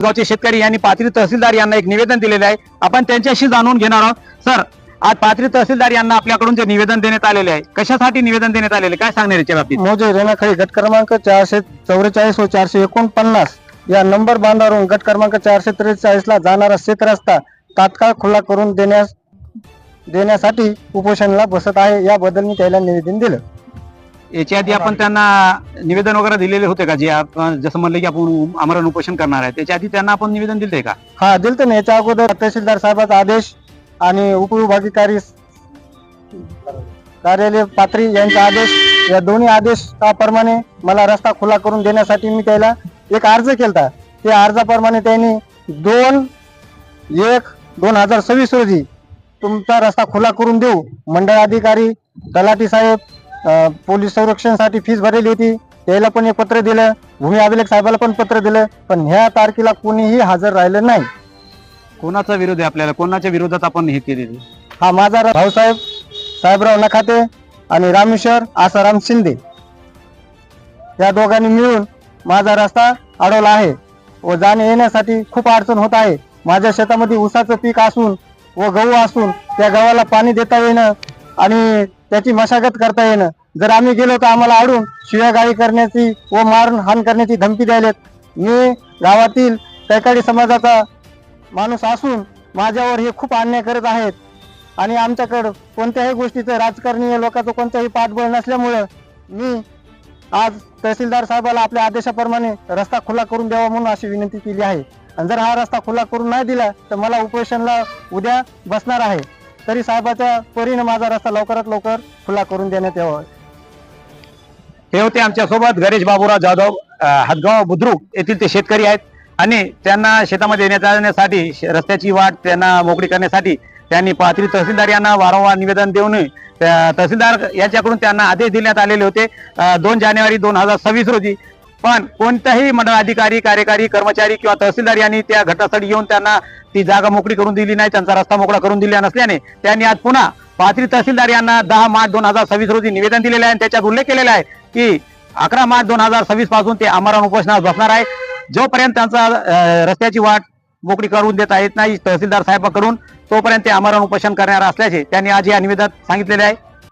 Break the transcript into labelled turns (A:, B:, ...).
A: गावचे शेतकरी यांनी पाथरी तहसीलदार यांना एक निवेदन दिलेले आहे. आपण त्यांच्याशी जाणून घेणार आहोत. सर, आज पाथरी तहसीलदार यांना आपल्याकडून जे निवेदन देण्यात आलेले आहे, कशासाठी निवेदन देण्यात आलेले, काय सांगणार याच्या बाबतीत?
B: मौजे रेणाखाळी गट क्रमांक 444 व 449 या नंबर बांधावरून गट क्रमांक 443 ला जाणारा शेत रस्ता तात्काळ खुला करून देण्यासाठी उपोषणाला बसत आहे. याबद्दल मी त्याला निवेदन दिलं.
A: याच्या आधी आपण त्यांना निवेदन वगैरे दिलेले होते का? जे आपण जसं म्हणलं की आपण आमरण उपोषण करणार आहे, त्याच्या आधी त्यांना आपण निवेदन दिलते का?
B: हा, दिलतं ना. याच्या अगोदर तहसीलदार साहेबाचा आदेश आणि उपविभागीकारी कार्यालय पाथरी यांचा आदेश, या दोन्ही आदेशाप्रमाणे मला रस्ता खुला करून देण्यासाठी मी त्याला एक अर्ज केलता. त्या अर्जाप्रमाणे त्यांनी 2/1/2026 रोजी तुमचा रस्ता खुला करून देऊ, मंडळ अधिकारी, तलाठी साहेब, पोलीस संरक्षणसाठी फीस भरलेली होती, त्याला पण एक पत्र दिलं, भूमी अभिलेख साहेबाला पण पत्र दिलं, पण ह्या तारखेला कोणीही हजर राहिलं नाही.
A: कोणाचा विरोध आहे आपल्याला? कोणाच्या विरोधात आपण हे केलेले?
B: हा माझा भाऊसाहेब साहेबराव नखाते आणि रामेश्वर आसाराम शिंदे या दोघांनी मिळून माझा रस्ता अडवला आहे व जाणे येण्यासाठी खूप अडचण होत आहे. माझ्या शेतामध्ये ऊसाचं पीक असून व गहू असून त्या गव्हाला पाणी देता येणं आणि त्याची मशागत करता येणं. जर आम्ही गेलो तर आम्हाला अडून शिव्यागाळी करण्याची व मारहाण करण्याची धमकी द्यायलेत. मी गावातील कैकाडी समाजाचा माणूस असून माझ्यावर हे खूप अन्याय करत आहेत आणि आमच्याकडं कोणत्याही गोष्टीचं राजकारणी लोकांचं कोणत्याही पाठबळ नसल्यामुळं मी आज तहसीलदार साहेबाला आपल्या आदेशाप्रमाणे रस्ता खुला करून द्यावा म्हणून अशी विनंती केली आहे. आणि जर हा रस्ता खुला करून नाही दिला तर मला उपोषणाला उद्या बसणार आहे. तरी साहेबाच्या परीने माझा रस्ता लवकरात लवकर खुला करून देण्यात यावा.
A: हे होते आमच्या सोबत गणेश बाबूराव जाधव, हातगाव बुद्रुक येथील ते शेतकरी आहेत आणि त्यांना शेतामध्ये येण्यासाठी रस्त्याची वाट त्यांना मोकळी करण्यासाठी त्यांनी पाथरी तहसीलदार यांना वारंवार निवेदन देऊन तहसीलदार यांच्याकडून त्यांना आदेश देण्यात आलेले होते 2 जानेवारी 2026 रोजी. पण कोणताही मंडळ अधिकारी, कार्यकारी कर्मचारी किंवा तहसीलदार यांनी त्या घटनास्थळी येऊन त्यांना ती जागा मोकळी करून दिली नाही, त्यांचा रस्ता मोकळा करून दिला नसल्याने त्यांनी आज पुन्हा पाथरी तहसीलदार यांना 10 मार्च 2026 रोजी निवेदन दिलेले आहे आणि त्याच्यात उल्लेख केलेला आहे की 11 मार्च 2026 पासून ते आमरण उपोषणास बसणार आहे. जोपर्यंत त्यांचा रस्त्याची वाट मोकळी करून देता येत नाही तहसीलदार साहेबांकडून, तोपर्यंत ते आमरण उपोषण करणार असल्याचे त्यांनी आज या निवेदनात सांगितलेले आहे.